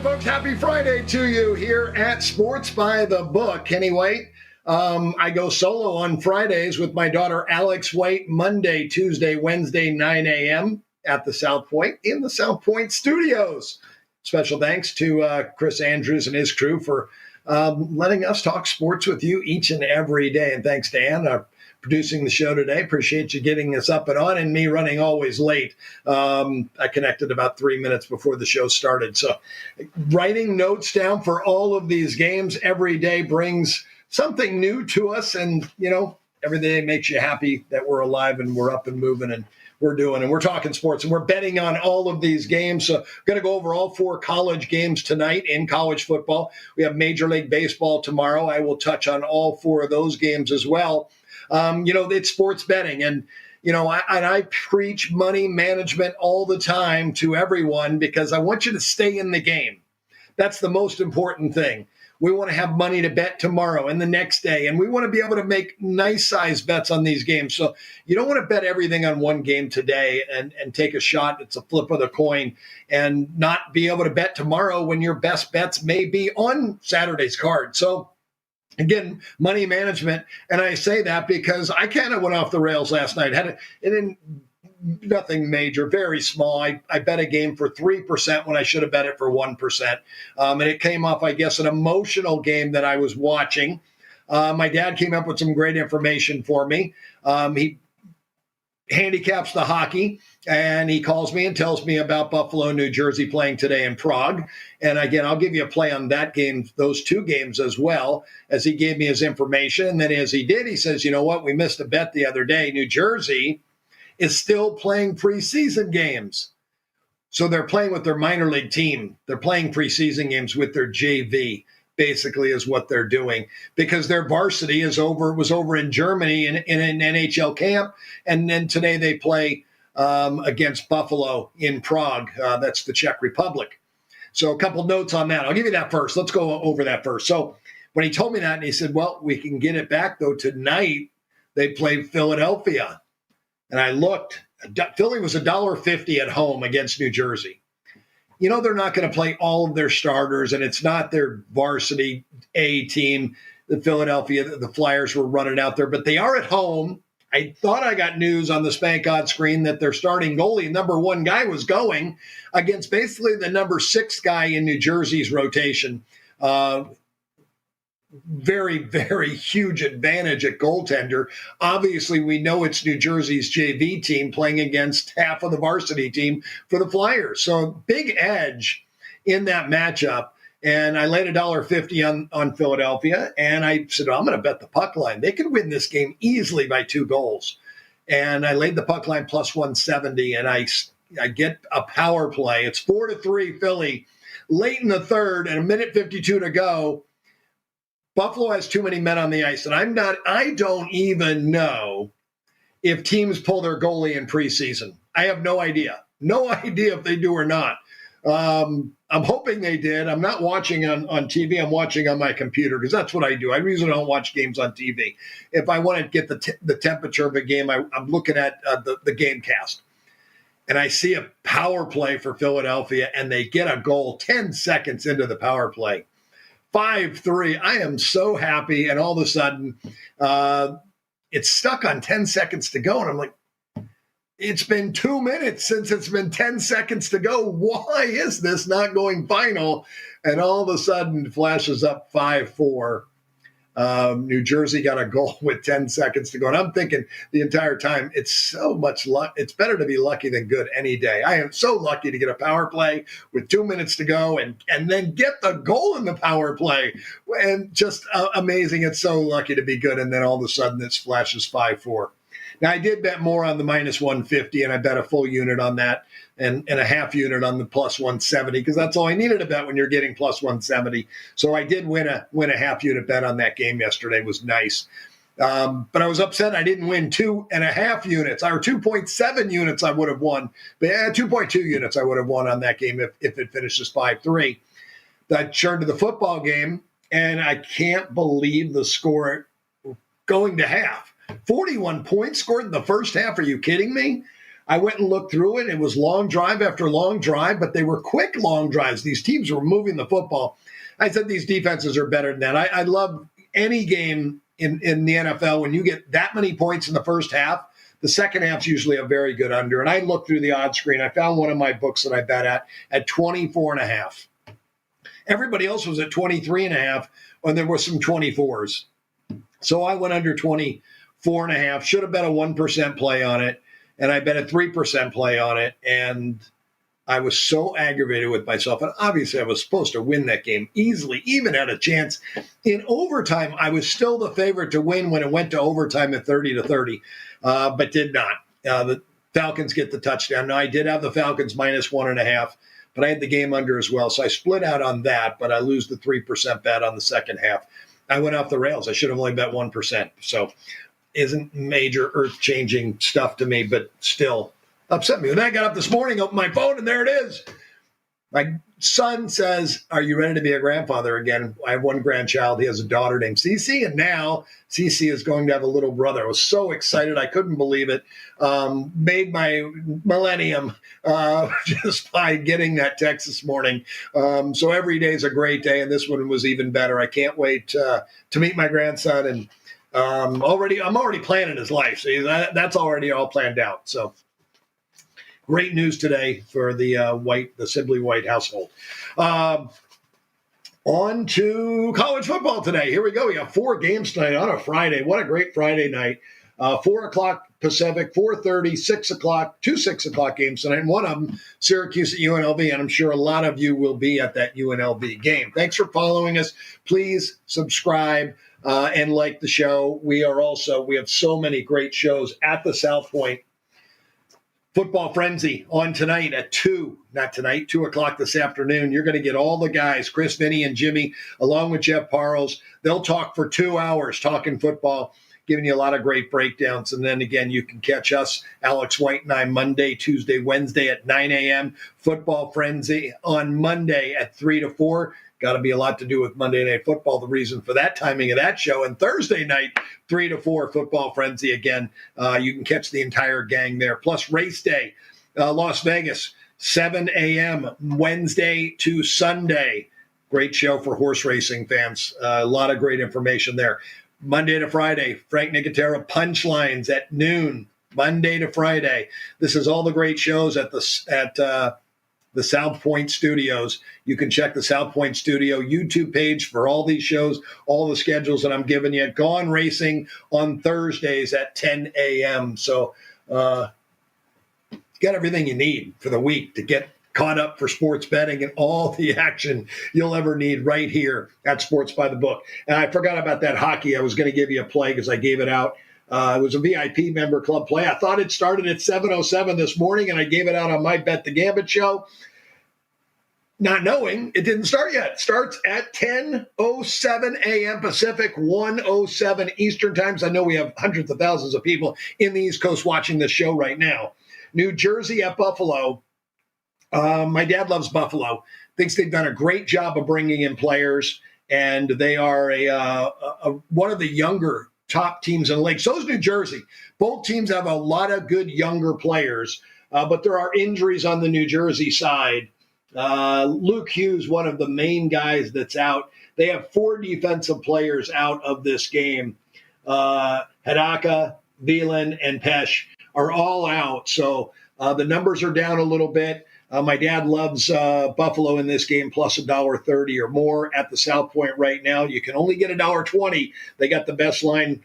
folks. Happy Friday to you here at Sports by the Book. Kenny White. I go solo on Fridays with my daughter, Alex White, Monday, Tuesday, Wednesday, 9 a.m. at the South Point in the South Point studios. Special thanks to Chris Andrews and his crew for letting us talk sports with you each and every day. And thanks to Ann, producing the show today. Appreciate you getting us up and on, and me running always late. I connected about 3 minutes before the show started. So writing notes down for all of these games every day brings something new to us. And, you know, every day makes you happy that we're alive and we're up and moving and we're doing, and we're talking sports, and we're betting on all of these games. So we're going to go over all 4 college games tonight in college football. We have Major League Baseball tomorrow. I will touch on all 4 of those games as well. It's sports betting, and, I preach money management all the time to everyone because I want you to stay in the game. That's the most important thing. We want to have money to bet tomorrow and the next day, and we want to be able to make nice size bets on these games. So you don't want to bet everything on one game today and take a shot. It's a flip of the coin and not be able to bet tomorrow when your best bets may be on Saturday's card. So again, money management. And I say that because I kind of went off the rails last night. Nothing major, very small. I bet a game for 3% when I should have bet it for 1%. And it came off, I guess, an emotional game that I was watching. My dad came up with some great information for me. He handicaps the hockey, and he calls me and tells me about Buffalo, New Jersey playing today in Prague. And again, I'll give you a play on that game, those 2 games as well, as he gave me his information. And then as he did, he says, you know what, we missed a bet the other day. New Jersey is still playing preseason games. So they're playing with their minor league team. They're playing preseason games with their JV, basically, is what they're doing, because their varsity was over in Germany in an NHL camp. And then today they play against Buffalo in Prague. That's the Czech Republic. So a couple notes on that. I'll give you that first. Let's go over that first. So when he told me that, and he said, well, we can get it back, though. Tonight they play Philadelphia. And I looked. Philly was $1.50 at home against New Jersey. You know, they're not going to play all of their starters, and it's not their varsity A team. The Philadelphia, the Flyers were running out there, but they are at home. I thought I got news on the Spank Odds screen that their starting goalie, number 1 guy, was going against basically the number 6 guy in New Jersey's rotation. Very, very huge advantage at goaltender. Obviously, we know it's New Jersey's JV team playing against half of the varsity team for the Flyers. So big edge in that matchup. And I laid $1.50 on Philadelphia, and I said, I'm going to bet the puck line. They could win this game easily by 2 goals. And I laid the puck line plus 170, and I get a power play. It's 4-3 Philly. Late in the third, and 1:52 to go. Buffalo has too many men on the ice, and I don't even know if teams pull their goalie in preseason. I have no idea. No idea if they do or not. I'm hoping they did. I'm not watching on TV. I'm watching on my computer because that's what I do. I usually don't watch games on TV. If I want to get the temperature of a game, I'm looking at the game cast. And I see a power play for Philadelphia, and they get a goal 10 seconds into the power play. 5-3. I am so happy. And all of a sudden, it's stuck on 10 seconds to go. And I'm like, it's been 2 minutes since it's been 10 seconds to go. Why is this not going final? And all of a sudden, it flashes up 5-4. New Jersey got a goal with 10 seconds to go. And I'm thinking the entire time, it's so much luck. It's better to be lucky than good any day. I am so lucky to get a power play with 2 minutes to go and then get the goal in the power play. And just amazing. It's so lucky to be good. And then all of a sudden, this flashes 5-4. Now, I did bet more on the minus 150, and I bet a full unit on that and a half unit on the plus 170 because that's all I needed to bet when you're getting plus 170. So I did win a half unit bet on that game yesterday. It was nice. But I was upset I didn't win 2.5 units or 2.7 units I would have won. But 2.2 units I would have won on that game if it finishes 5-3. I turned to the football game, and I can't believe the score going to half. 41 points scored in the first half. Are you kidding me? I went and looked through it. It was long drive after long drive, but they were quick long drives. These teams were moving the football. I said these defenses are better than that. I love any game in the NFL when you get that many points in the first half. The second half's usually a very good under. And I looked through the odds screen. I found one of my books that I bet at 24.5. Everybody else was at 23.5, and there were some 24s. So I went under 24.5. Should have bet a 1% play on it, and I bet a 3% play on it. And I was so aggravated with myself. And obviously, I was supposed to win that game easily, even had a chance. In overtime, I was still the favorite to win when it went to overtime at 30-30, but did not. The Falcons get the touchdown. Now, I did have the Falcons minus 1.5, but I had the game under as well. So I split out on that, but I lose the 3% bet on the second half. I went off the rails. I should have only bet 1%. So isn't major earth-changing stuff to me, but still upset me. When I got up this morning, opened my phone, and there it is. My son says, "Are you ready to be a grandfather again?" I have one grandchild. He has a daughter named Cece, and now Cece is going to have a little brother. I was so excited. I couldn't believe it. Made my millennium just by getting that text this morning. So every day is a great day, and this one was even better. I can't wait to meet my grandson, and I'm already planning his life. See, that's already all planned out. So great news today for the Sibley White household. On to college football today. Here we go. We have 4 games tonight on a Friday. What a great Friday night. 4 o'clock Pacific, 4:30, 6 o'clock, 2 6 o'clock games tonight. And one of them, Syracuse at UNLV. And I'm sure a lot of you will be at that UNLV game. Thanks for following us. Please subscribe and like the show. We have so many great shows at the South Point. Football Frenzy on tonight at 2 o'clock this afternoon. You're going to get all the guys, Chris, Vinny, and Jimmy, along with Jeff Parles. They'll talk for 2 hours talking football, giving you a lot of great breakdowns. And then again, you can catch us, Alex White and I, Monday, Tuesday, Wednesday at 9 a.m. Football Frenzy on Monday at 3 to 4. Got to be a lot to do with Monday Night Football, the reason for that timing of that show. And Thursday night, 3 to 4, Football Frenzy again. You can catch the entire gang there. Plus race day, Las Vegas, 7 a.m. Wednesday to Sunday. Great show for horse racing fans. A lot of great information there. Monday to Friday, Frank Nicotero Punchlines at noon, Monday to Friday. This is all the great shows at the South Point Studios. You can check the South Point Studio YouTube page for all these shows, all the schedules that I'm giving you. Gone Racing on Thursdays at 10 a.m. So got everything you need for the week to get caught up for sports betting and all the action you'll ever need right here at Sports by the Book. And I forgot about that hockey. I was going to give you a play because I gave it out. It was a VIP member club play. I thought it started at 7:07 this morning, and I gave it out on my Bet the Gambit show, not knowing it didn't start yet. It starts at 10:07 a.m. Pacific, 1:07 Eastern times. I know we have hundreds of thousands of people in the East Coast watching this show right now. New Jersey at Buffalo. My dad loves Buffalo. Thinks they've done a great job of bringing in players, and they are one of the younger top teams in the league. So is New Jersey. Both teams have a lot of good younger players, but there are injuries on the New Jersey side. Luke Hughes, one of the main guys that's out. They have 4 defensive players out of this game. Hadaka, Velan, and Pesh are all out. So the numbers are down a little bit. My dad loves Buffalo in this game, plus $1.30 or more at the South Point right now. You can only get $1.20. They got the best line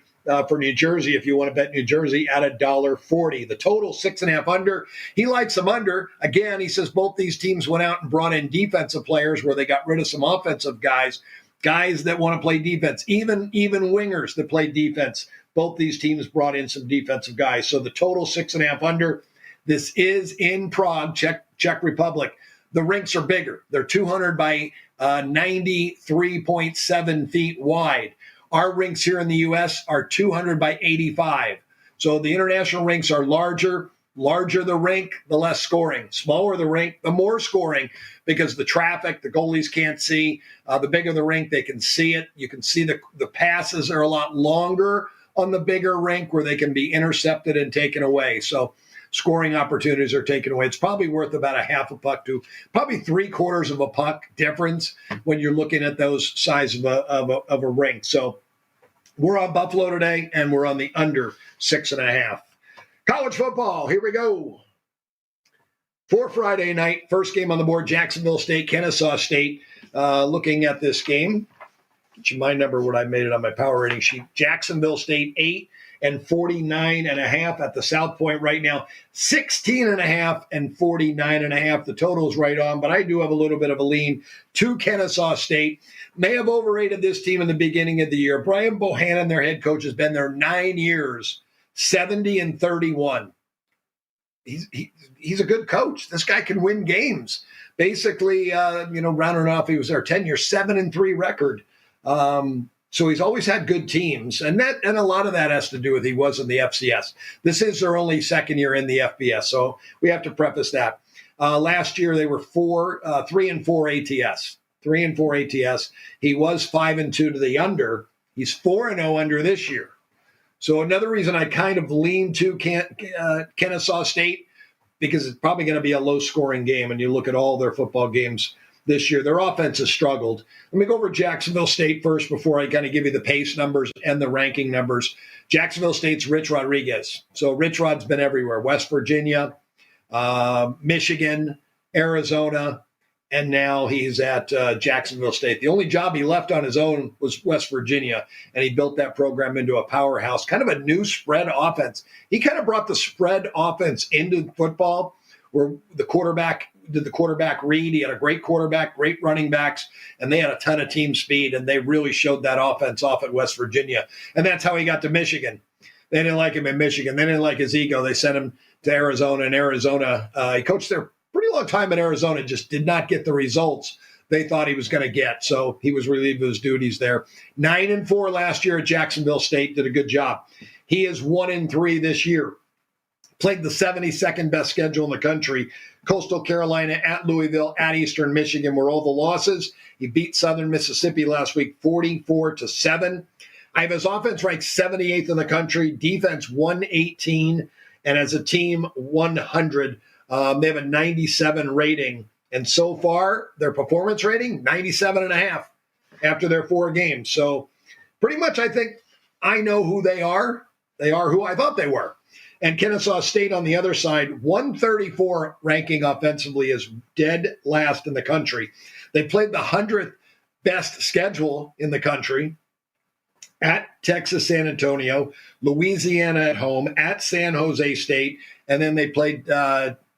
for New Jersey if you want to bet New Jersey at $1.40. The total 6.5 under. He likes them under. Again, he says both these teams went out and brought in defensive players where they got rid of some offensive guys that want to play defense, even wingers that play defense. Both these teams brought in some defensive guys. So the total 6.5 under. This is in Prague, Czech Republic. The rinks are bigger. They're 200 by 93.7 feet wide. Our rinks here in the U.S. are 200 by 85. So the international rinks are larger. Larger the rink, the less scoring. Smaller the rink, the more scoring, because the traffic, the goalies can't see. The bigger the rink, they can see it. You can see the passes are a lot longer on the bigger rink where they can be intercepted and taken away. So scoring opportunities are taken away. It's probably worth about a half a puck to probably 3/4 of a puck difference when you're looking at those size of a rink. So we're on Buffalo today, and we're on the under 6.5. College football, here we go. For Friday night, first game on the board, Jacksonville State, Kennesaw State. Looking at this game, get you my number what I made it on my power rating sheet. Jacksonville State 8 and 49.5 at the South Point right now. 16.5 and 49.5. The total's right on, but I do have a little bit of a lean to Kennesaw State. May have overrated this team in the beginning of the year. Brian Bohannon, their head coach, has been there 9 years, 70 and 31. He's a good coach. This guy can win games. Basically, rounding off, he was there 10 years, 7-3 record. So he's always had good teams, and a lot of that has to do with he was in the FCS. This is their only second year in the FBS, so we have to preface that. Last year they were 3-4 ATS. 3-4 ATS. He was 5-2 to the under. He's 4-0 under this year. So another reason I kind of lean to Kennesaw State, because it's probably going to be a low-scoring game, and you look at all their football games this year. Their offense has struggled. Let me go over Jacksonville State first before I kind of give you the pace numbers and the ranking numbers. Jacksonville State's Rich Rodriguez. So Rich Rod's been everywhere. West Virginia, Michigan, Arizona, and now he's at Jacksonville State. The only job he left on his own was West Virginia, and he built that program into a powerhouse, kind of a new spread offense. He kind of brought the spread offense into football, where the quarterback did the quarterback read. He had a great quarterback, great running backs, and they had a ton of team speed, and they really showed that offense off at West Virginia. And that's how he got to Michigan. They didn't like him in Michigan. They didn't like his ego. They sent him to Arizona, and Arizona, he coached there pretty long time in Arizona, just did not get the results they thought he was going to get. So he was relieved of his duties there. 9-4 last year at Jacksonville State, did a good job. He is 1-3 this year. Played the 72nd best schedule in the country. Coastal Carolina, at Louisville, at Eastern Michigan were all the losses. He beat Southern Mississippi last week 44-7. I have his offense ranked 78th in the country, defense 118, and as a team 100. They have a 97 rating, and so far their performance rating 97.5 after their 4 games. So pretty much I think I know who they are. They are who I thought they were. And Kennesaw State on the other side, 134 ranking offensively, is dead last in the country. They played the 100th best schedule in the country at Texas San Antonio, Louisiana at home, at San Jose State, and then they played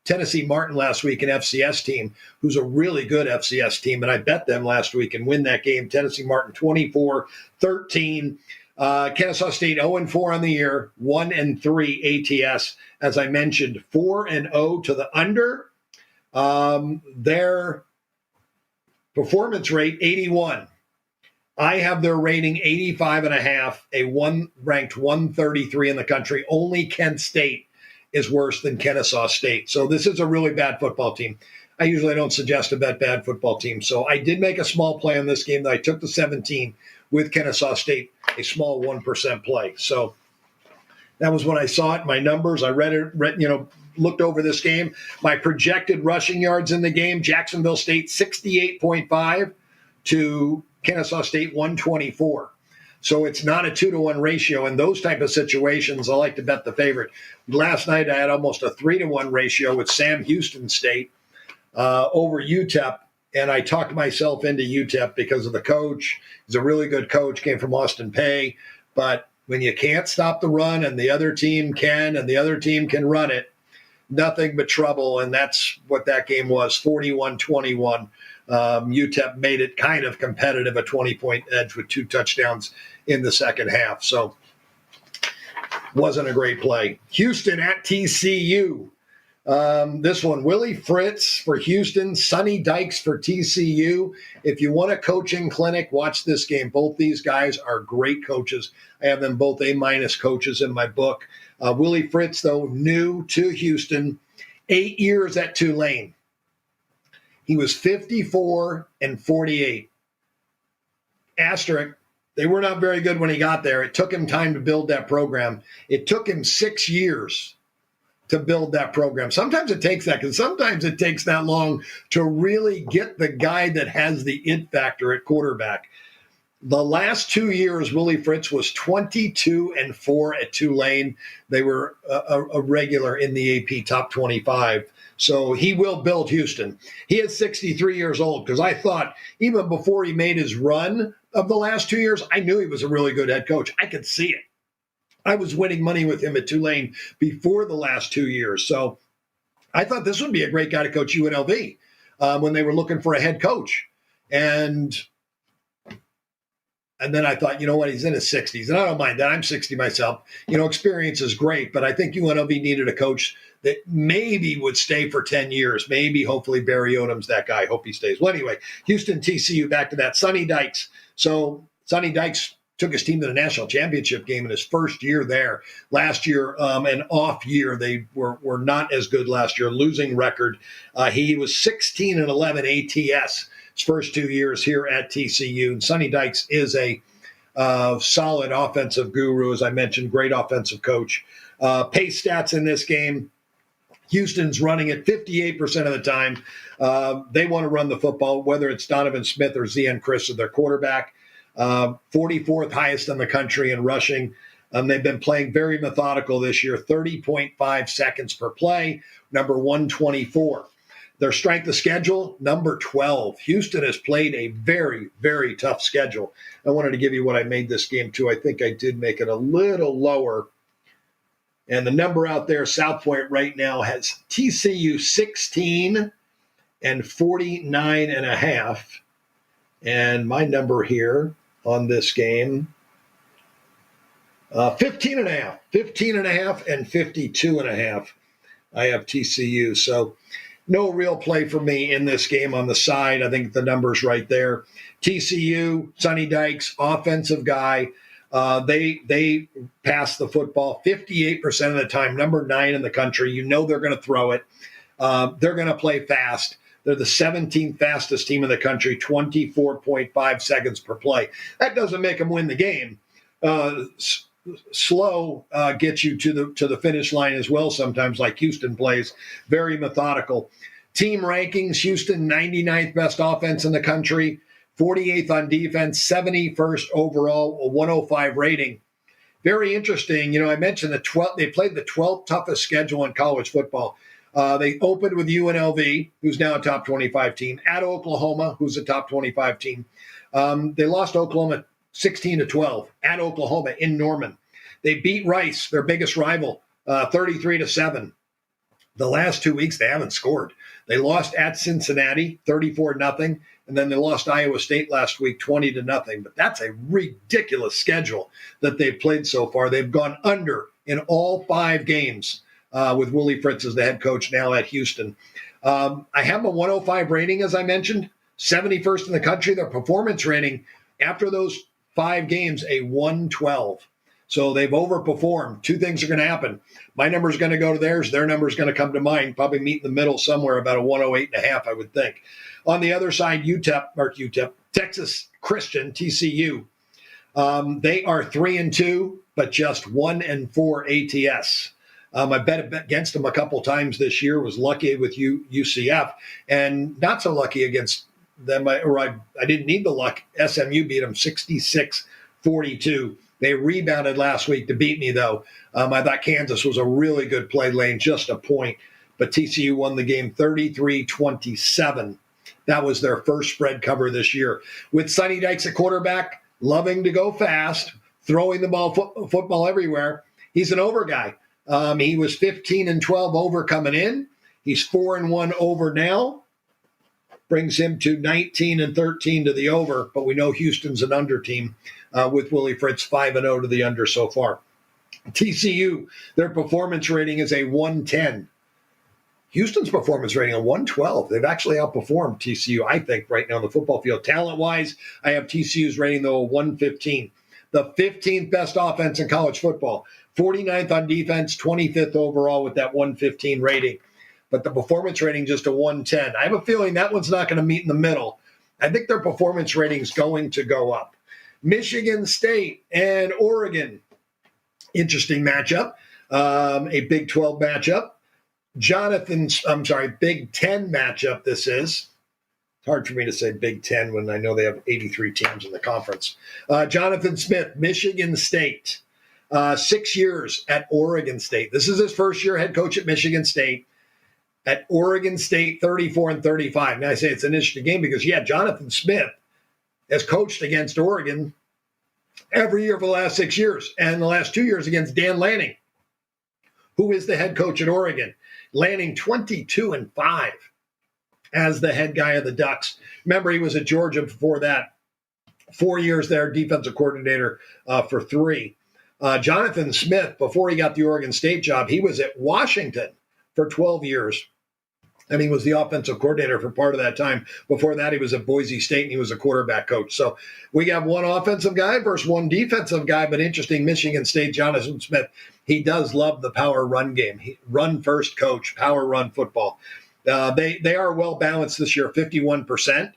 Tennessee Martin last week, an FCS team, who's a really good FCS team, and I bet them last week and win that game. Tennessee Martin 24-13. Kennesaw State 0-4 on the year, 1-3 ATS. As I mentioned, 4-0 to the under. Their performance rate 81. I have their rating 85.5, ranked 133 in the country. Only Kent State is worse than Kennesaw State. So this is a really bad football team. I usually don't suggest to bet bad football teams. So I did make a small play on this game that I took the 17 with Kennesaw State, a small 1% play. So that was when I saw it, my numbers. I looked over this game. My projected rushing yards in the game, Jacksonville State 68.5 to Kennesaw State 124. So it's not a 2-to-1 ratio. In those type of situations, I like to bet the favorite. Last night I had almost a 3-to-1 ratio with Sam Houston State over UTEP. And I talked myself into UTEP because of the coach. He's a really good coach, came from Austin Peay. But when you can't stop the run and the other team can, and the other team can run it, nothing but trouble. And that's what that game was, 41-21. UTEP made it kind of competitive, a 20-point edge with 2 touchdowns in the second half. So wasn't a great play. Houston at TCU. This one, Willie Fritz for Houston, Sonny Dykes for TCU. If you want a coaching clinic, watch this game. Both these guys are great coaches. I have them both A- coaches in my book. Willie Fritz, though, new to Houston, 8 years at Tulane. He was 54-48. Asterisk, They were not very good when he got there. It took him time to build that program. It took him 6 years to build that program. Sometimes it takes that, because sometimes it takes that long to really get the guy that has the it factor at quarterback. The last 2 years, Willie Fritz was 22-4 at Tulane. They were a regular in the AP top 25. So he will build Houston. He is 63 years old, because I thought even before he made his run of the last 2 years, I knew he was a really good head coach. I could see it. I was winning money with him at Tulane before the last 2 years. So I thought this would be a great guy to coach UNLV when they were looking for a head coach. And then I thought, you know what, he's in his 60s. And I don't mind that. I'm 60 myself. Experience is great. But I think UNLV needed a coach that maybe would stay for 10 years. Maybe, hopefully, Barry Odom's that guy. I hope he stays. Well, anyway, Houston, TCU, back to that. Sonny Dykes. So Sonny Dykes took his team to the national championship game in his first year there. Last year, an off year. They were not as good last year, losing record. He was 16-11 ATS his first 2 years here at TCU. And Sonny Dykes is a solid offensive guru, as I mentioned, great offensive coach. Pace stats in this game. Houston's running it 58% of the time. They want to run the football, whether it's Donovan Smith or Zian Chris as their quarterback. 44th highest in the country in rushing. They've been playing very methodical this year, 30.5 seconds per play, number 124. Their strength of schedule, number 12. Houston has played a very, very tough schedule. I wanted to give you what I made this game too. I think I did make it a little lower. And the number out there, South Point right now has TCU 16 and 49.5. And my number here on this game, 15.5. 15.5 and 52.5. I have TCU. So no real play for me in this game on the side. I think the number's right there. TCU, Sonny Dykes, offensive guy. They pass the football 58% of the time, number 9 in the country. They're going to throw it. They're going to play fast. They're the 17th fastest team in the country, 24.5 seconds per play. That doesn't make them win the game. Slow gets you to the finish line as well sometimes, like Houston plays. Very methodical. Team rankings, Houston 99th best offense in the country, 48th on defense, 71st overall, a 105 rating. Very interesting. I mentioned they played the 12th toughest schedule in college football. They opened with UNLV, who's now a top 25 team, at Oklahoma, who's a top 25 team. They lost Oklahoma 16-12 at Oklahoma in Norman. They beat Rice, their biggest rival, 33-7. The last 2 weeks, they haven't scored. They lost at Cincinnati, 34-0. And then they lost Iowa State last week, 20-0. But that's a ridiculous schedule that they've played so far. They've gone under in all 5 games with Willie Fritz as the head coach now at Houston. I have a 105 rating, as I mentioned, 71st in the country. Their performance rating after those 5 games, a 112. So they've overperformed. 2 things are going to happen. My number is going to go to theirs. Their number is going to come to mine. Probably meet in the middle somewhere, about a 108.5, I would think. On the other side, Texas Christian, TCU. They are 3-2, but just 1-4 ATS. I bet against them a couple times this year. Was lucky with UCF, and not so lucky against them. I didn't need the luck. SMU beat them 66-42. They rebounded last week to beat me, though. I thought Kansas was a really good play lane, just a point. But TCU won the game 33-27. That was their first spread cover this year. With Sonny Dykes at quarterback, loving to go fast, throwing the ball football everywhere. He's an over guy. He was 15-12 over coming in. He's 4-1 over now. Brings him to 19-13 to the over. But we know Houston's an under team with Willie Fritz, 5-0 to the under so far. TCU, their performance rating is a 110. Houston's performance rating a 112. They've actually outperformed TCU, I think, right now on the football field. Talent-wise, I have TCU's rating, though, a 115. The 15th best offense in college football. 49th on defense, 25th overall with that 115 rating. But the performance rating just a 110. I have a feeling that one's not going to meet in the middle. I think their performance rating is going to go up. Michigan State and Oregon. Interesting matchup. A Big 12 matchup. Big 10 matchup this is. It's hard for me to say Big 10 when I know they have 83 teams in the conference. Jonathan Smith, Michigan State. 6 years at Oregon State. This is his first year head coach at Michigan State. At Oregon State, 34-35. Now I say it's an interesting game because, Jonathan Smith has coached against Oregon every year for the last 6 years, and the last 2 years against Dan Lanning, who is the head coach at Oregon. Lanning 22-5 as the head guy of the Ducks. Remember, he was at Georgia before that. 4 years there, defensive coordinator for 3. Jonathan Smith, before he got the Oregon State job, he was at Washington for 12 years. And he was the offensive coordinator for part of that time. Before that, he was at Boise State, and he was a quarterback coach. So we got one offensive guy versus one defensive guy, but interesting, Michigan State, Jonathan Smith, he does love the power run game. Run-first coach, power run football. They are well-balanced this year, 51%,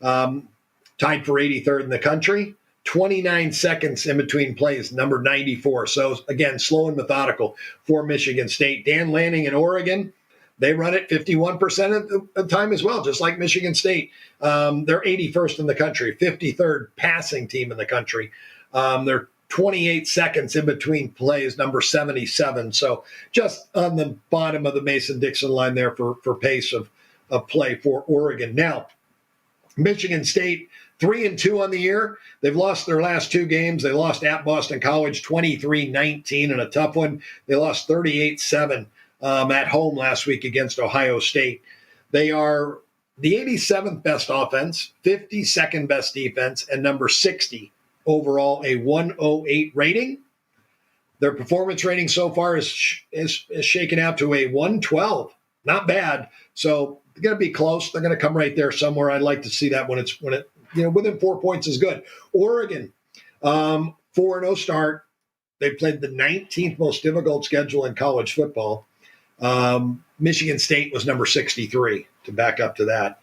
tied for 83rd in the country. 29 seconds in between plays, number 94. So, again, slow and methodical for Michigan State. Dan Lanning in Oregon, they run it 51% of the time as well, just like Michigan State. They're 81st in the country, 53rd passing team in the country. They're 28 seconds in between plays, number 77. So just on the bottom of the Mason-Dixon line there for pace of play for Oregon. Now, Michigan State, 3-2 on the year. They've lost their last 2 games. They lost at Boston College 23-19 in a tough one. They lost 38-7 at home last week against Ohio State. They are the 87th best offense, 52nd best defense, and number 60 overall, a 108 rating. Their performance rating so far is shaken out to a 112. Not bad. So they're going to be close. They're going to come right there somewhere. I'd like to see that when it within 4 points is good. Oregon, 4-0 start. They played the 19th most difficult schedule in college football. Michigan State was number 63 to back up to that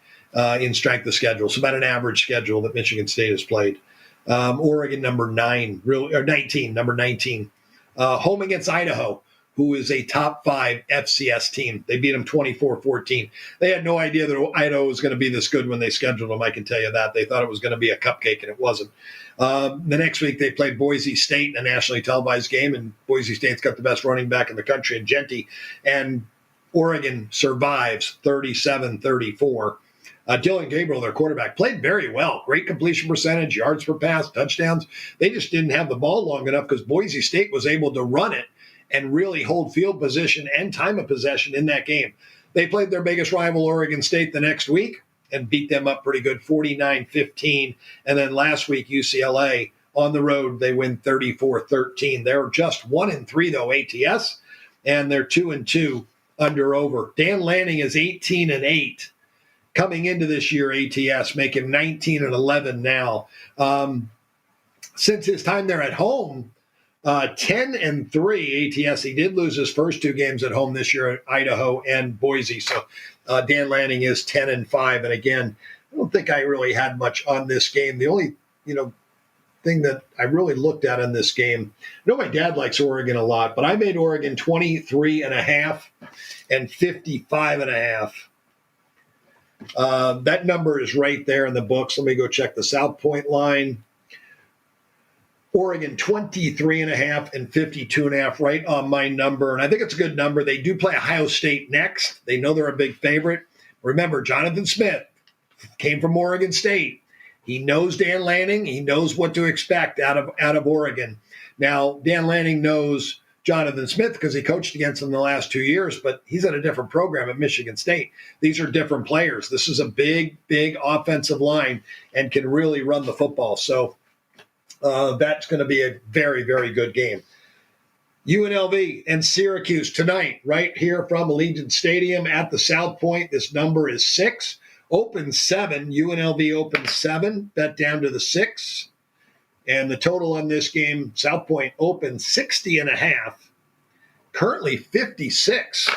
in strength of schedule. So about an average schedule that Michigan State has played. Oregon number 19. Home against Idaho, who is a top 5 FCS team. They beat them 24-14. They had no idea that Idaho was going to be this good when they scheduled them, I can tell you that. They thought it was going to be a cupcake, and it wasn't. The next week, they played Boise State in a nationally televised game, and Boise State's got the best running back in the country in Genty. And Oregon survives 37-34. Dylan Gabriel, their quarterback, played very well. Great completion percentage, yards per pass, touchdowns. They just didn't have the ball long enough because Boise State was able to run it and really hold field position and time of possession in that game. They played their biggest rival, Oregon State, the next week and beat them up pretty good, 49-15. And then last week, UCLA on the road, they win 34-13. They're just 1-3, though, ATS, and they're 2-2 under/over. Dan Lanning is 18-8 coming into this year, ATS, make him 19-11 now. Since his time there at home, 10-3 ATS. He did lose his first 2 games at home this year at Idaho and Boise. So Dan Lanning is 10-5. And again, I don't think I really had much on this game. The only, thing that I really looked at in this game, I know my dad likes Oregon a lot, but I made Oregon 23.5 and 55.5. That number is right there in the books. Let me go check the South Point line. Oregon 23.5 and 52.5, right on my number. And I think it's a good number. They do play Ohio State next. They know they're a big favorite. Remember, Jonathan Smith came from Oregon State. He knows Dan Lanning. He knows what to expect out of Oregon. Now, Dan Lanning knows Jonathan Smith because he coached against him the last 2 years, but he's at a different program at Michigan State. These are different players. This is a big, big offensive line and can really run the football. So that's going to be a very, very good game. UNLV and Syracuse tonight, right here from Allegiant Stadium at the South Point. This number is 6. Open 7. UNLV open 7. Bet down to the 6. And the total on this game, South Point open 60.5. Currently 56.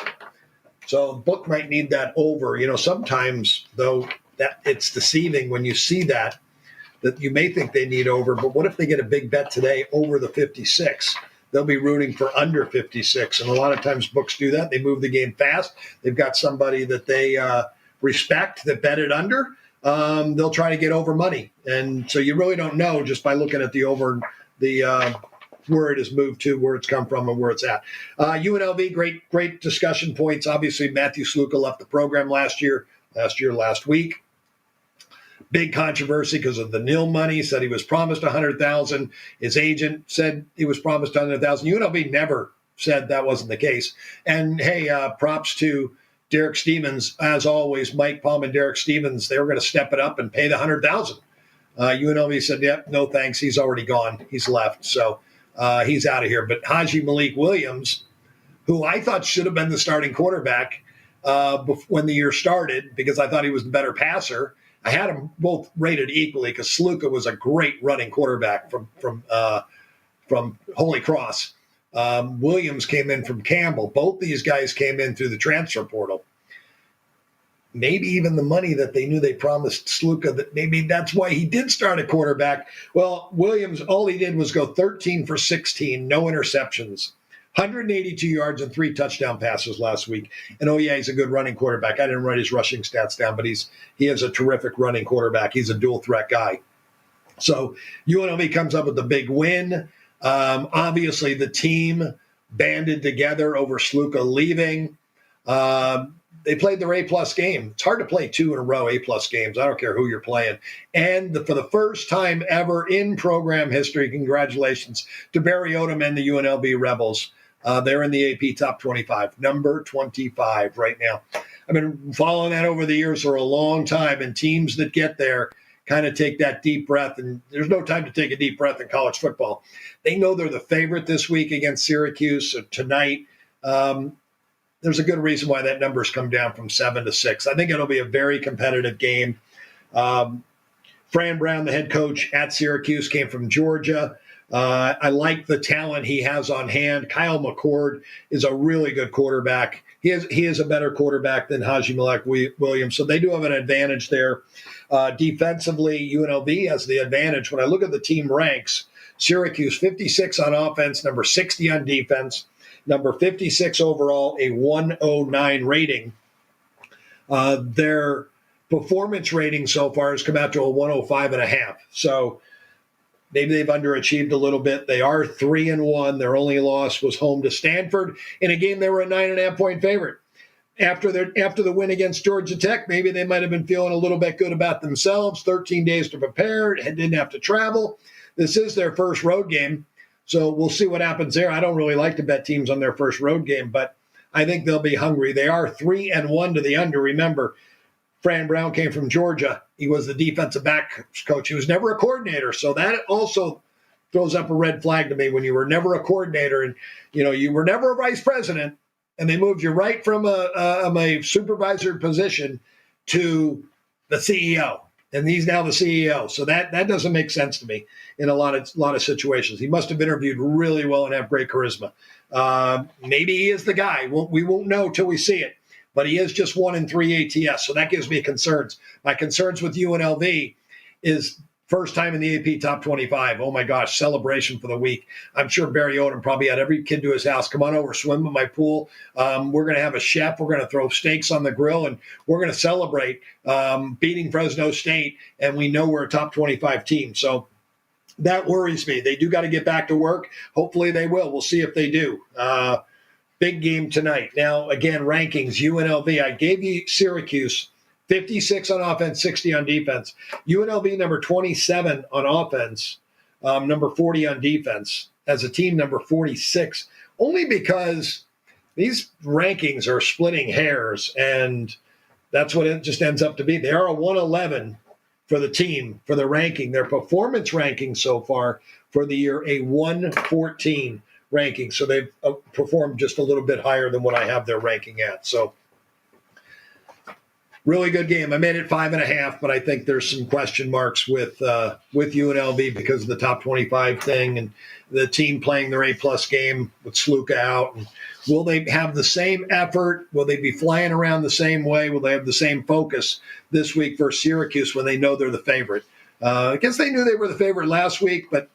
So the book might need that over. Sometimes, though, that it's deceiving when you see that. that you may think they need over, but what if they get a big bet today over the 56? They'll be rooting for under 56. And a lot of times books do that. They move the game fast. They've got somebody that they respect that bet it under. They'll try to get over money. And so you really don't know just by looking at the over, where it has moved to, where it's come from, and where it's at. UNLV, great discussion points. Obviously, Matthew Sluka left the program last week. Big controversy because of the nil money. Said he was promised $100,000. His agent said he was promised $100,000. UNLV never said that wasn't the case. And hey, props to Derek Stevens, as always. Mike Palm and Derek Stevens, they were going to step it up and pay the $100,000. UNLV said, "Yep, no thanks. He's already gone. He's left." So he's out of here. But Haji Malik Williams, who I thought should have been the starting quarterback when the year started, because I thought he was the better passer. I had them both rated equally because Sluka was a great running quarterback from Holy Cross. Williams came in from Campbell. Both these guys came in through the transfer portal. Maybe even the money that they knew they promised Sluka, that maybe that's why he did start a quarterback. Well, Williams, all he did was go 13 for 16, no interceptions, 182 yards and 3 touchdown passes last week. And, oh, yeah, he's a good running quarterback. I didn't write his rushing stats down, but he is a terrific running quarterback. He's a dual-threat guy. So UNLV comes up with the big win. Obviously, the team banded together over Sluka leaving. They played their A-plus game. It's hard to play 2 in a row A-plus games. I don't care who you're playing. And for the first time ever in program history, congratulations to Barry Odom and the UNLV Rebels. They're in the AP Top 25, number 25 right now. I've been following that over the years for a long time, and teams that get there kind of take that deep breath, and there's no time to take a deep breath in college football. They know they're the favorite this week against Syracuse tonight. There's a good reason why that number's come down from 7 to 6. I think it'll be a very competitive game. Fran Brown, the head coach at Syracuse, came from Georgia. I like the talent he has on hand. Kyle McCord is a really good quarterback. He is a better quarterback than Haji Malik Williams, so they do have an advantage there. Defensively, UNLV has the advantage. When I look at the team ranks, Syracuse 56 on offense, number 60 on defense, number 56 overall, a 109 rating. Their performance rating so far has come out to a 105.5. So maybe they've underachieved a little bit. They are 3-1. Their only loss was home to Stanford in a game they were a 9.5-point favorite. After the win against Georgia Tech, maybe they might have been feeling a little bit good about themselves. 13 days to prepare, didn't have to travel. This is their first road game, so we'll see what happens there. I don't really like to bet teams on their first road game, but I think they'll be hungry. They are 3-1 to the under. Remember, Fran Brown came from Georgia. He was the defensive back coach. He was never a coordinator, so that also throws up a red flag to me when you were never a coordinator and you were never a vice president, and they moved you right from a supervisor position to the CEO, and he's now the CEO. So that doesn't make sense to me in a lot of situations. He must have interviewed really well and have great charisma. Maybe he is the guy. We won't know till we see it. But he is just 1-3 ATS, so that gives me concerns. My concerns with UNLV is first time in the AP Top 25. Oh, my gosh, celebration for the week. I'm sure Barry Odom probably had every kid to his house. Come on over, swim in my pool. We're going to have a chef. We're going to throw steaks on the grill, and we're going to celebrate beating Fresno State, and we know we're a Top 25 team. So that worries me. They do got to get back to work. Hopefully they will. We'll see if they do. Big game tonight. Now, again, rankings, UNLV. I gave you Syracuse, 56 on offense, 60 on defense. UNLV, number 27 on offense, number 40 on defense. As a team, number 46. Only because these rankings are splitting hairs, and that's what it just ends up to be. They are a 111 for the team, for the ranking. Their performance ranking so far for the year, a 114 ranking. So they've performed just a little bit higher than what I have their ranking at. So really good game. I made it 5.5, but I think there's some question marks with UNLV because of the top 25 thing and the team playing their A-plus game with Sluka out. And will they have the same effort? Will they be flying around the same way? Will they have the same focus this week for Syracuse when they know they're the favorite? I guess they knew they were the favorite last week, but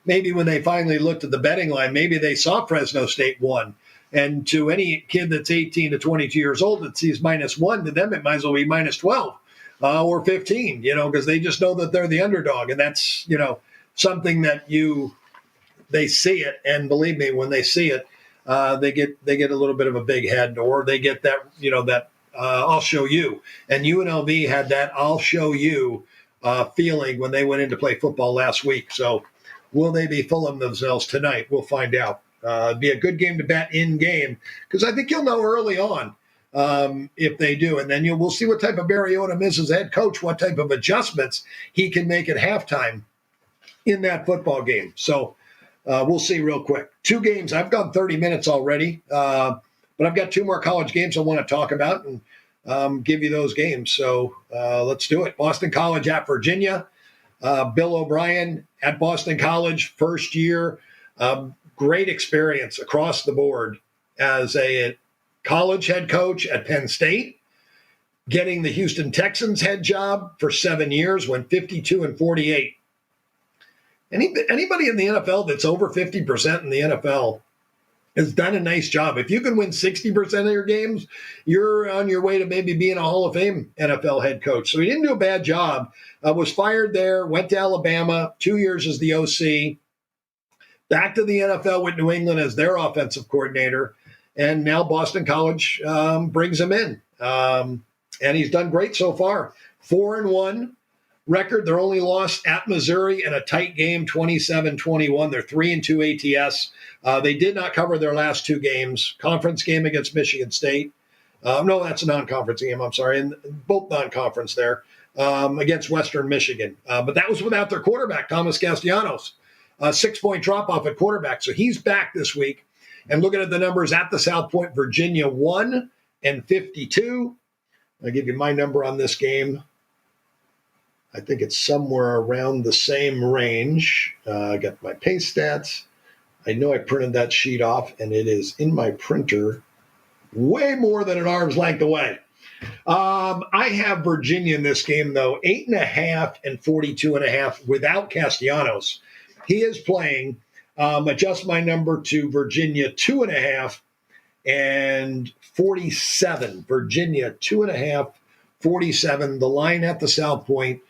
maybe when they finally looked at the betting line, maybe they saw Fresno State won. And to any kid that's 18 to 22 years old that sees -1, to them it might as well be -12 or 15, because they just know that they're the underdog. And that's, something that they see it. And believe me, when they see it, they get a little bit of a big head, or they get that, that I'll show you. And UNLV had that I'll show you feeling when they went in to play football last week. So will they be full of themselves tonight? We'll find out. It'd be a good game to bet in game, because I think you'll know early on if they do. And then we'll see what type of Barry Odom is as head coach, what type of adjustments he can make at halftime in that football game. So we'll see real quick. 2 games. I've gone 30 minutes already, but I've got 2 more college games I want to talk about and give you those games. So let's do it. Boston College at Virginia. Bill O'Brien at Boston College, first year. Great experience across the board as a college head coach at Penn State, getting the Houston Texans head job for 7 years, went 52-48. Anybody in the NFL that's over 50% in the NFL has done a nice job. If you can win 60% of your games, you're on your way to maybe being a Hall of Fame NFL head coach. So he didn't do a bad job. Was fired there, went to Alabama, 2 years as the OC, back to the NFL with New England as their offensive coordinator, and now Boston College brings him in. And he's done great so far. 4-1 record. Their only loss at Missouri in a tight game, 27-21. They're 3-2 ATS. They did not cover their last 2 games. Conference game against Michigan State. No, that's a non-conference game. I'm sorry. And both non-conference there against Western Michigan. But that was without their quarterback, Thomas Castellanos. 6-point drop-off at quarterback. So he's back this week. And looking at the numbers at the South Point, Virginia 1-52. I'll give you my number on this game. I think it's somewhere around the same range. I got my pace stats. I know I printed that sheet off, and it is in my printer way more than an arm's length away. I have Virginia in this game, though, 8.5 and 42.5 without Castellanos. He is playing. Adjust my number to Virginia 2.5 and 47. Virginia 2.5, 47. The line at the South Point.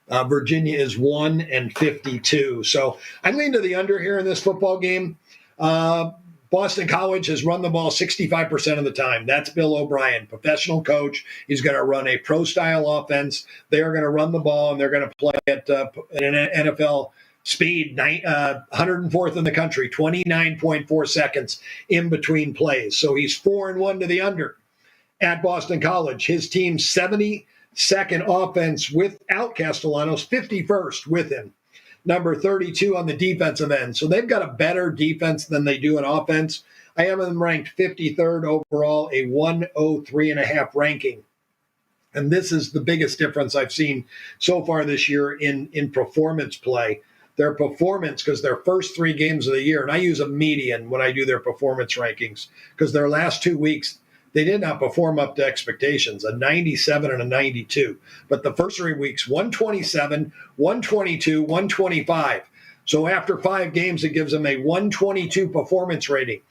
Virginia is 1-52. So I lean to the under here in this football game. Boston College has run the ball 65% of the time. That's Bill O'Brien, professional coach. He's going to run a pro-style offense. They are going to run the ball, and they're going to play at an NFL speed, 104th in the country, 29.4 seconds in between plays. So he's 4-1 to the under at Boston College. His team's 72nd offense without Castellanos, 51st with him. Number 32 on the defensive end. So they've got a better defense than they do in offense. I have them ranked 53rd overall, a 103.5 ranking. And this is the biggest difference I've seen so far this year in performance play. Their performance, because their first 3 games of the year, and I use a median when I do their performance rankings, because their last 2 weeks, they did not perform up to expectations, a 97 and a 92. But the first 3 weeks, 127, 122, 125. So after 5 games, it gives them a 122 performance rating.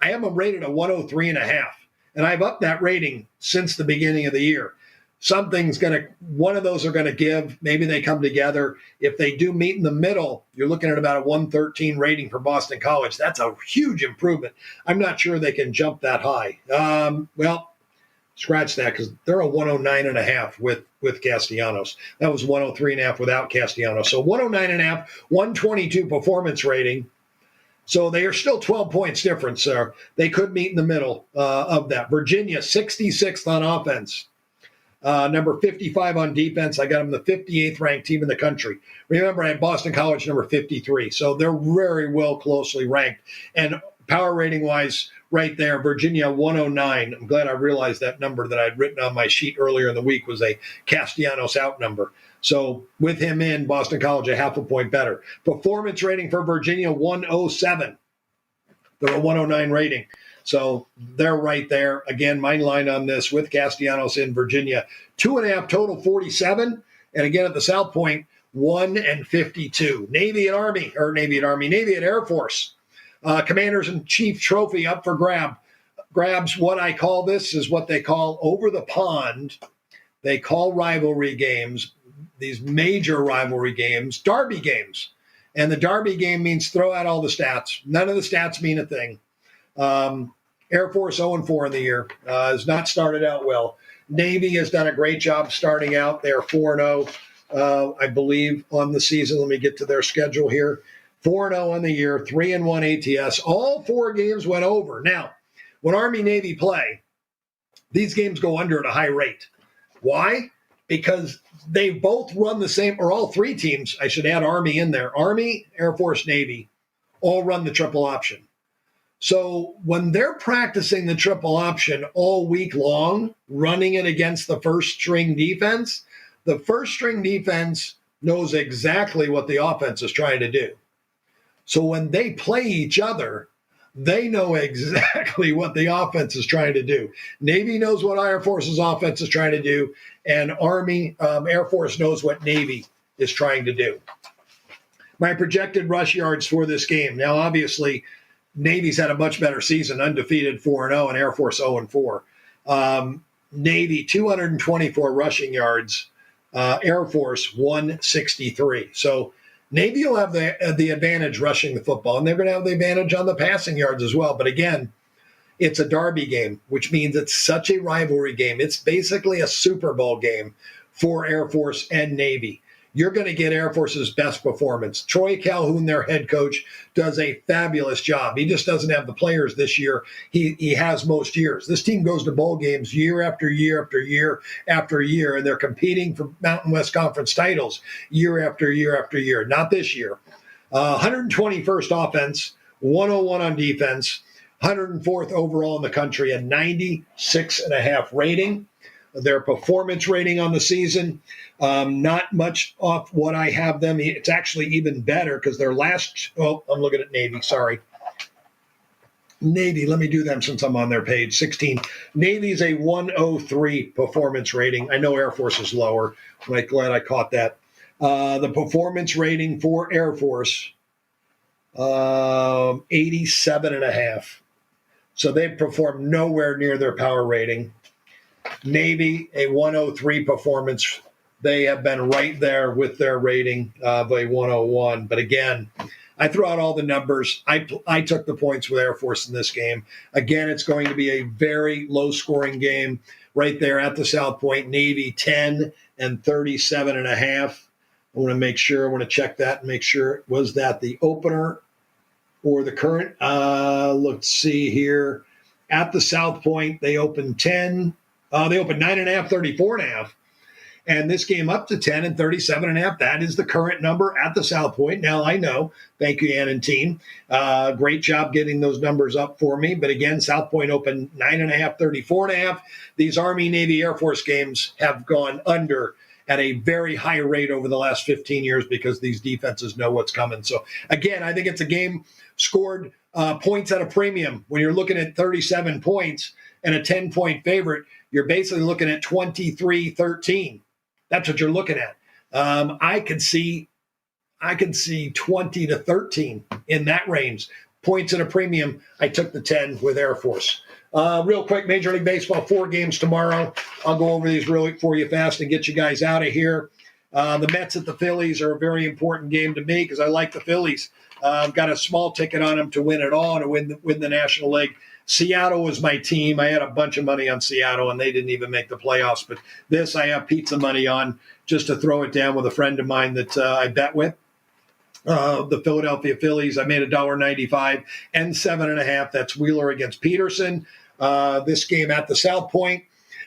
I have them rated a 103.5, and I've upped that rating since the beginning of the year. One of those are going to give. Maybe they come together. If they do meet in the middle, you're looking at about a 113 rating for Boston College. That's a huge improvement. I'm not sure they can jump that high. Well, scratch that, because they're a 109.5 with Castellanos. That was 103.5 without Castellanos. So 109.5, 122 performance rating. So they are still 12 points difference, sir. They could meet in the middle of that. Virginia, 66th on offense. Number 55 on defense. I got them the 58th ranked team in the country. Remember, I had Boston College number 53. So they're very well closely ranked. And power rating wise, right there, Virginia 109. I'm glad I realized that number that I'd written on my sheet earlier in the week was a Castellanos out number. So with him in, Boston College a half a point better. Performance rating for Virginia 107. They're a 109 rating. So they're right there. Again, my line on this with Castellanos in Virginia, 2.5 total, 47. And again, at the South Point, 1-52. Navy and Air Force. Commanders-in-Chief trophy up for grabs. What I call this is what they call over the pond. They call rivalry games, these major rivalry games, derby games. And the derby game means throw out all the stats. None of the stats mean a thing. Air Force 0-4 in the year. Has not started out well. Navy has done a great job starting out. They're 4-0, I believe, on the season. Let me get to their schedule here. 4-0 on the year, 3-1 ATS. All 4 games went over. Now, when Army-Navy play, these games go under at a high rate. Why? Because they both run the same, or all 3 teams, I should add Army in there. Army, Air Force, Navy, all run the triple option. So when they're practicing the triple option all week long, running it against the first string defense, the first string defense knows exactly what the offense is trying to do. So when they play each other, they know exactly what the offense is trying to do. Navy knows what Air Force's offense is trying to do, and Army, Air Force knows what Navy is trying to do. My projected rush yards for this game. Now, obviously, Navy's had a much better season, undefeated 4-0, and Air Force 0-4. Navy, 224 rushing yards. Air Force, 163. So Navy will have the advantage rushing the football, and they're going to have the advantage on the passing yards as well. But again, it's a derby game, which means it's such a rivalry game. It's basically a Super Bowl game for Air Force and Navy. You're going to get Air Force's best performance. Troy Calhoun, their head coach, does a fabulous job. He just doesn't have the players this year he has most years. This team goes to bowl games year after year after year after year, and they're competing for Mountain West Conference titles year after year after year. Not this year. 121st offense, 101 on defense, 104th overall in the country, a 96.5 rating. Their performance rating on the season, not much off what I have them. It's actually even better because their last, I'm looking at Navy, sorry. Navy, let me do them since I'm on their page, 16. Navy's a 103 performance rating. I know Air Force is lower. I'm glad I caught that. The performance rating for Air Force, 87.5. So they've performed nowhere near their power rating. Navy, a 103 performance. They have been right there with their rating of a 101. But again, I threw out all the numbers. I took the points with Air Force in this game. Again, it's going to be a very low-scoring game right there at the South Point. Navy 10 and 37.5. I want to make sure. I want to check that and make sure. Was that the opener or the current? Let's see here. At the South Point, they opened 10. They opened 9.5, 34.5. And this game up to 10 and 37.5. That is the current number at the South Point. Now, I know. Thank you, Ann and team. Great job getting those numbers up for me. But again, South Point opened 9.5, 34.5. These Army, Navy, Air Force games have gone under at a very high rate over the last 15 years because these defenses know what's coming. So, again, I think it's a game scored points at a premium. When you're looking at 37 points and a 10-point favorite, you're basically looking at 23-13. That's what you're looking at. I could see 20-13 in that range. Points at a premium. I took the 10 with Air Force. Real quick, Major League Baseball, 4 games tomorrow. I'll go over these really for you fast and get you guys out of here. The Mets at the Phillies are a very important game to me because I like the Phillies. I've got a small ticket on them to win it all and to win the National League. Seattle was my team. I had a bunch of money on Seattle, and they didn't even make the playoffs. But this I have pizza money on just to throw it down with a friend of mine that I bet with. The Philadelphia Phillies, I made $1.95 and 7.5. That's Wheeler against Peterson. This game at the South Point.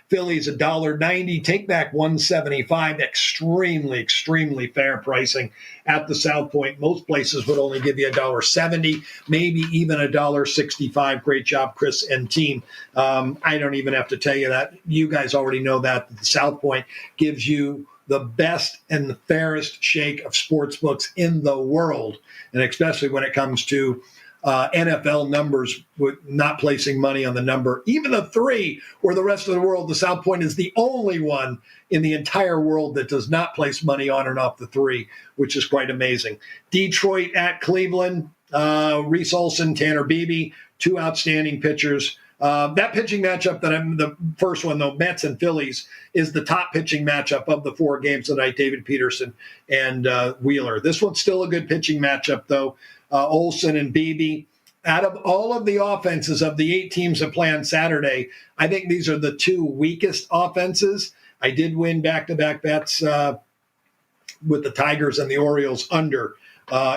Phillies $1.90, take back $1.75. Extremely, extremely fair pricing at the South Point. Most places would only give you $1.70, maybe even $1.65. Great job, Chris and team. I don't even have to tell you that. You guys already know that the South Point gives you the best and the fairest shake of sports books in the world, and especially when it comes to NFL numbers with not placing money on the number, even the 3, where the rest of the world, the South Point is the only one in the entire world that does not place money on and off the 3, which is quite amazing. Detroit at Cleveland, Reese Olson, Tanner Beebe, 2 outstanding pitchers. That pitching matchup the first one, though, Mets and Phillies, is the top pitching matchup of the 4 games tonight, David Peterson and Wheeler. This one's still a good pitching matchup, though. Olson and Beebe. Out of all of the offenses of the 8 teams that play on Saturday, I think these are the 2 weakest offenses. I did win back-to-back bets with the Tigers and the Orioles under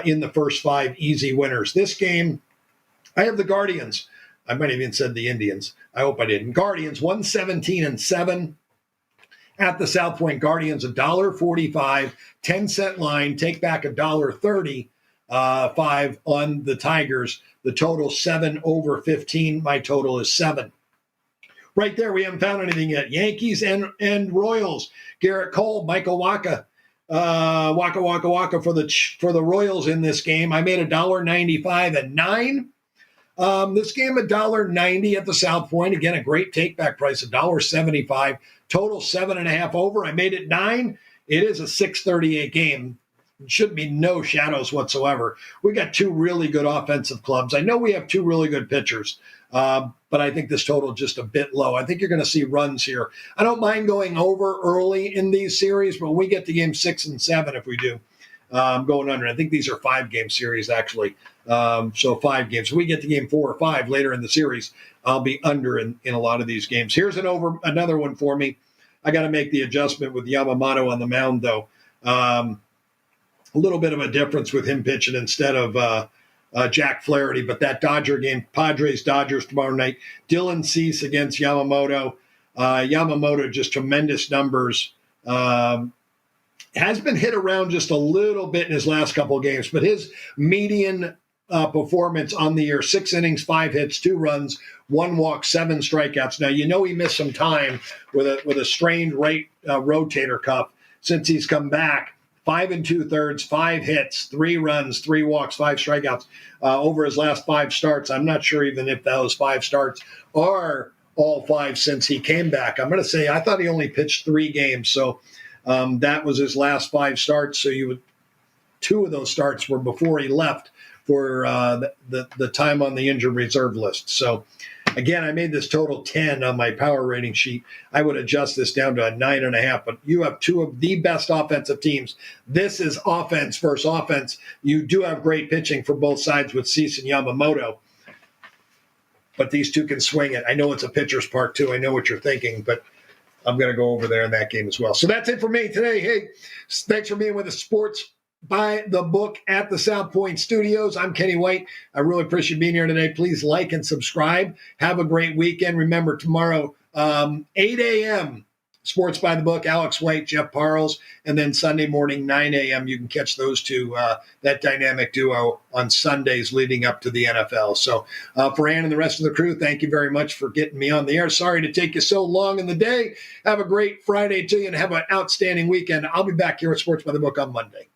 in the first 5 easy winners. This game, I have the Guardians. I might have even said the Indians. I hope I didn't. Guardians, 117-7 at the South Point. Guardians, $1.45, 10-cent line. Take back $1.30. 5 on the Tigers. The total 7 over 15. My total is 7. Right there, we haven't found anything yet. Yankees and Royals. Garrett Cole, Michael Waka, Waka for the Royals in this game. I made $1.95 at 9. This game $1.90 at the South Point. Again, a great take back price, $1.75. Total 7.5 over. I made it 9. It is a 6:38 game. Should be no shadows whatsoever. We got 2 really good offensive clubs. I know we have 2 really good pitchers, but I think this total is just a bit low. I think you're going to see runs here. I don't mind going over early in these series, but when we get to game 6 and 7, if we do, going under. I think these are 5-game series, actually. So 5 games. When we get to game 4 or 5 later in the series, I'll be under in a lot of these games. Here's another one for me. I got to make the adjustment with Yamamoto on the mound, though. A little bit of a difference with him pitching instead of Jack Flaherty, but that Dodger game, Padres-Dodgers tomorrow night, Dylan Cease against Yamamoto. Yamamoto, just tremendous numbers. Has been hit around just a little bit in his last couple of games, but his median performance on the year, 6 innings, 5 hits, 2 runs, 1 walk, 7 strikeouts. Now, you know he missed some time with a strained right rotator cuff since he's come back. 5 2/3, 5 hits, 3 runs, 3 walks, 5 strikeouts over his last 5 starts. I'm not sure even if those 5 starts are all 5 since he came back. I'm going to say I thought he only pitched 3 games, so that was his last 5 starts. So 2 of those starts were before he left for the time on the injured reserve list. So again, I made this total 10 on my power rating sheet. I would adjust this down to a 9.5, but you have 2 of the best offensive teams. This is offense versus offense. You do have great pitching for both sides with Cease and Yamamoto, but these 2 can swing it. I know it's a pitcher's park too. I know what you're thinking, but I'm going to go over there in that game as well. So that's it for me today. Hey, thanks for being with us, Sports by the Book at the South Point Studios. I'm Kenny White. I really appreciate being here today. Please like and subscribe. Have a great weekend. Remember, tomorrow, 8 a.m., Sports by the Book, Alex White, Jeff Parles, and then Sunday morning, 9 a.m., you can catch those 2, that dynamic duo on Sundays leading up to the NFL. So for Ann and the rest of the crew, thank you very much for getting me on the air. Sorry to take you so long in the day. Have a great Friday to you and have an outstanding weekend. I'll be back here at Sports by the Book on Monday.